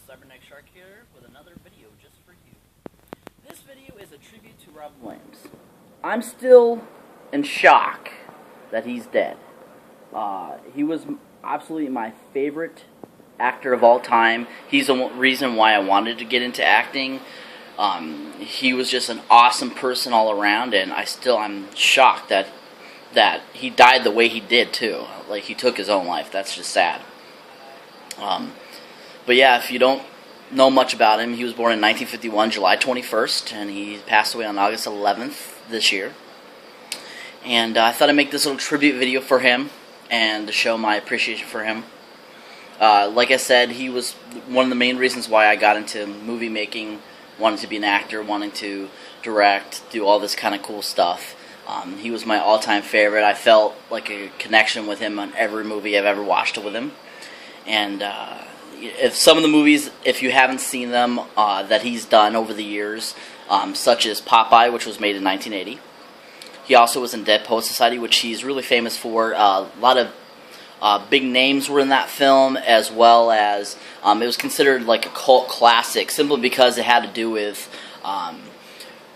Cyberneticshark here with another video just for you. This video is a tribute to Robin Williams. I'm still in shock that he's dead. He was absolutely my favorite actor of all time. He's the reason why I wanted to get into acting. He was just an awesome person all around, and I'm shocked that he died the way he did too. Like, he took his own life. That's just sad. But yeah, if you don't know much about him, he was born in 1951, July 21st, and he passed away on August 11th this year. And I thought I'd make this little tribute video for him and to show my appreciation for him. Like I said, he was one of the main reasons why I got into movie making, wanting to be an actor, wanting to direct, do all this kind of cool stuff. He was my all-time favorite. I felt like a connection with him on every movie I've ever watched with him. And if some of the movies, if you haven't seen them, that he's done over the years, such as Popeye, which was made in 1980. He also was in Dead Poets Society, which he's really famous for. A lot of big names were in that film, as well as it was considered like a cult classic, simply because it had to do with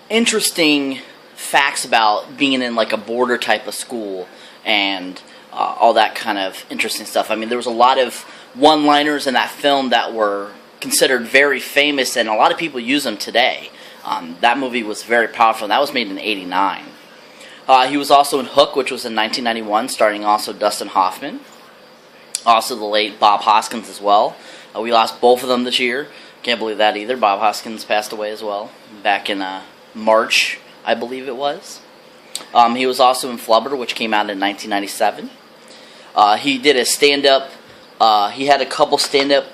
interesting facts about being in like a border type of school and all that kind of interesting stuff. I mean, there was a lot of one-liners in that film that were considered very famous, and a lot of people use them today. That movie was very powerful, and that was made in '89. He was also in Hook, which was in 1991, starring also Dustin Hoffman. Also the late Bob Hoskins as well. We lost both of them this year. Can't believe that either. Bob Hoskins passed away as well, back in March, I believe it was. He was also in Flubber, which came out in 1997. He did a stand-up. He had a couple stand-up,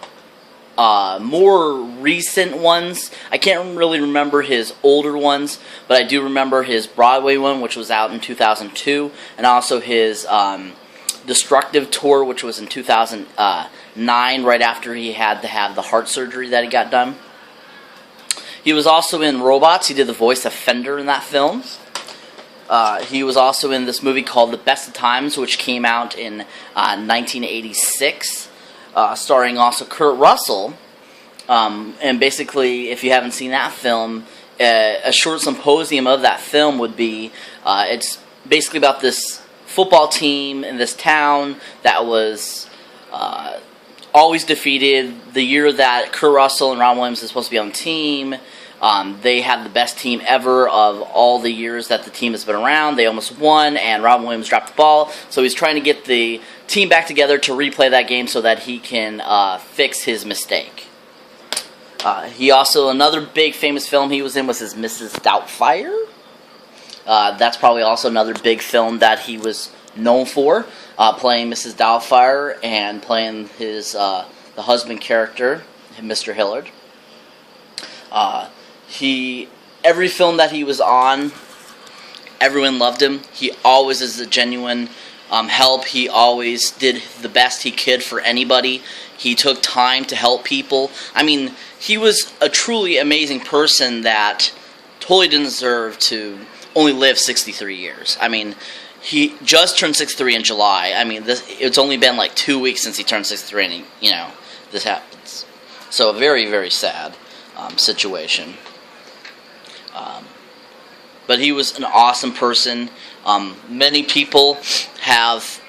more recent ones. I can't really remember his older ones, but I do remember his Broadway one, which was out in 2002, and also his Destructive Tour, which was in 2009, right after he had to have the heart surgery that he got done. He was also in Robots. He did the voice of Fender in that film. He was also in this movie called The Best of Times, which came out in 1986, starring also Kurt Russell. And basically, if you haven't seen that film, a short symposium of that film would be, it's basically about this football team in this town that was always defeated. The year that Kurt Russell and Ron Williams is supposed to be on the team, they had the best team ever of all the years that the team has been around. They almost won, and Ron Williams dropped the ball. So he's trying to get the team back together to replay that game so that he can fix his mistake. He also, another big famous film he was in was his Mrs. Doubtfire. That's probably also another big film that he was known for, playing Mrs. Doubtfire and playing his the husband character, Mr. Hillard. Every film that he was on, everyone loved him. He always is a genuine help. He always did the best he could for anybody. He took time to help people. I mean, he was a truly amazing person that totally didn't deserve to only live 63 years. I mean, he just turned 63 in July. I mean, it's only been like 2 weeks since he turned 63, and this happens. So a very, very sad situation. But he was an awesome person. Many people have,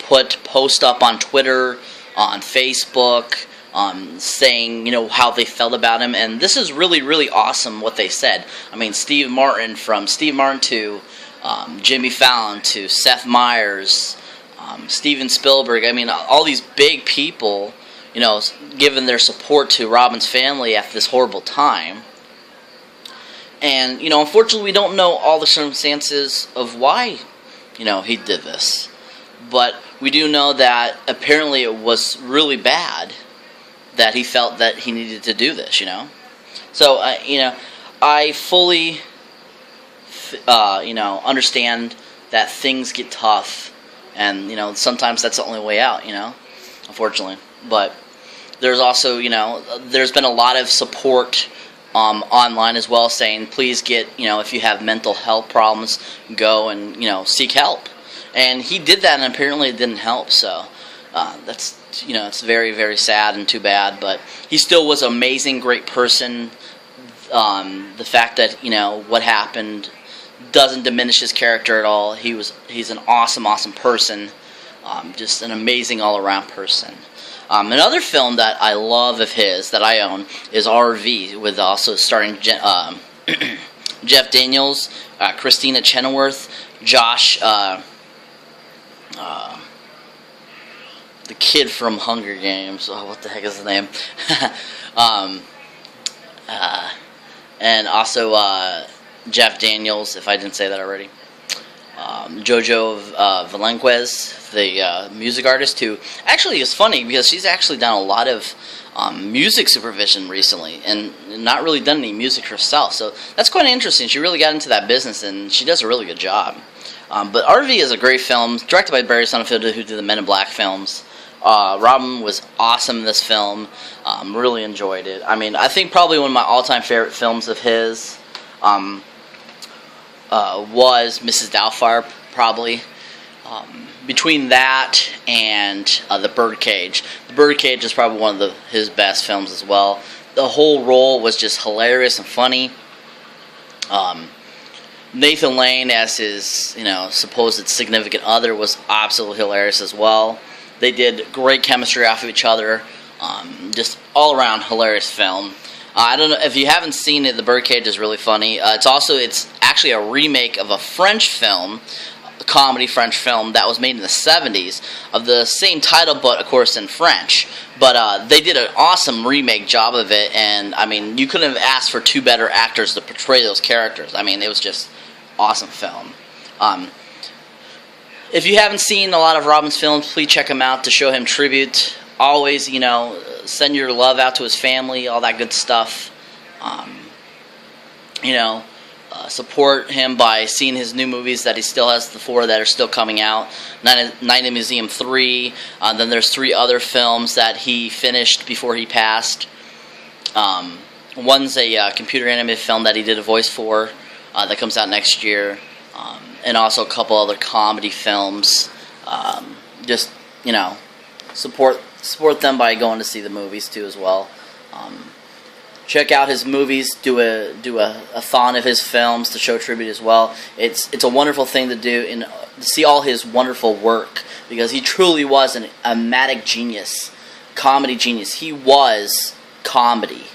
put posts up on Twitter, on Facebook, saying, how they felt about him. And this is really, really awesome what they said. I mean, Steve Martin, from Steve Martin to Jimmy Fallon to Seth Meyers, Steven Spielberg. I mean, all these big people, giving their support to Robin's family after this horrible time. And, unfortunately, we don't know all the circumstances of why, he did this. But we do know that apparently it was really bad that he felt that he needed to do this, So, I fully, understand that things get tough. And, sometimes that's the only way out, unfortunately. But there's also, there's been a lot of support online as well, saying please get, if you have mental health problems, go and, seek help. And he did that, and apparently it didn't help. So, That's, it's very, very sad and too bad. But he still was an amazing, great person. The fact that what happened doesn't diminish his character at all. He's an awesome, awesome person. Just an amazing all-around person. Another film that I love of his that I own is RV, with also starring Jeff Daniels, Christina Chenoweth, Josh, the kid from Hunger Games. Oh, what the heck is his name? And also Jeff Daniels, if I didn't say that already. Jojo Valenquez, the music artist, who actually is funny because she's actually done a lot of music supervision recently and not really done any music herself. So that's quite interesting. She really got into that business and she does a really good job. But RV is a great film, directed by Barry Sonnenfeld, who did the Men in Black films. Robin was awesome in this film. Really enjoyed it. I mean, I think probably one of my all-time favorite films of his was Mrs. Doubtfire, probably. Between that and The Birdcage. The Birdcage is probably one of his best films as well. The whole role was just hilarious and funny. Nathan Lane as his, supposed significant other was absolutely hilarious as well. They did great chemistry off of each other. Just all around hilarious film. I don't know if you haven't seen it. The Birdcage is really funny. It's actually a remake of a French film, a comedy French film that was made in the 70s of the same title, but of course in French. But they did an awesome remake job of it, and I mean, you couldn't have asked for two better actors to portray those characters. I mean, it was just awesome film. If you haven't seen a lot of Robin's films, please check him out to show him tribute. Always, send your love out to his family, all that good stuff. Support him by seeing his new movies that he still has, the 4 that are still coming out. Night in the Museum 3. Then there's 3 other films that he finished before he passed. One's a computer animated film that he did a voice for that comes out next year. And also a couple other comedy films. Support them by going to see the movies too as well. Check out his movies. Do a thon of his films to show tribute as well. It's a wonderful thing to do and to see all his wonderful work, because he truly was a matic genius, comedy genius. He was comedy,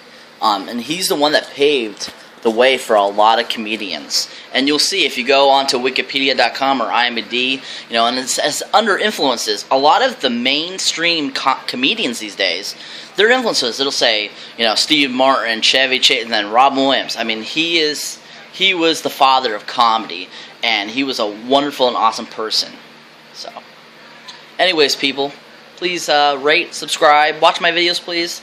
and he's the one that paved the way for a lot of comedians. And you'll see if you go onto Wikipedia.com or IMDb, and it says under influences, a lot of the mainstream comedians these days, their influences, it'll say, Steve Martin, Chevy Chase, and then Robin Williams. I mean, he was the father of comedy, and he was a wonderful and awesome person. So, anyways, people, please rate, subscribe, watch my videos, please.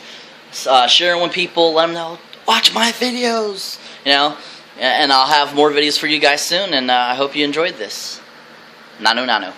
Share them with people, let them know, watch my videos, and I'll have more videos for you guys soon, and I hope you enjoyed this. Nanu.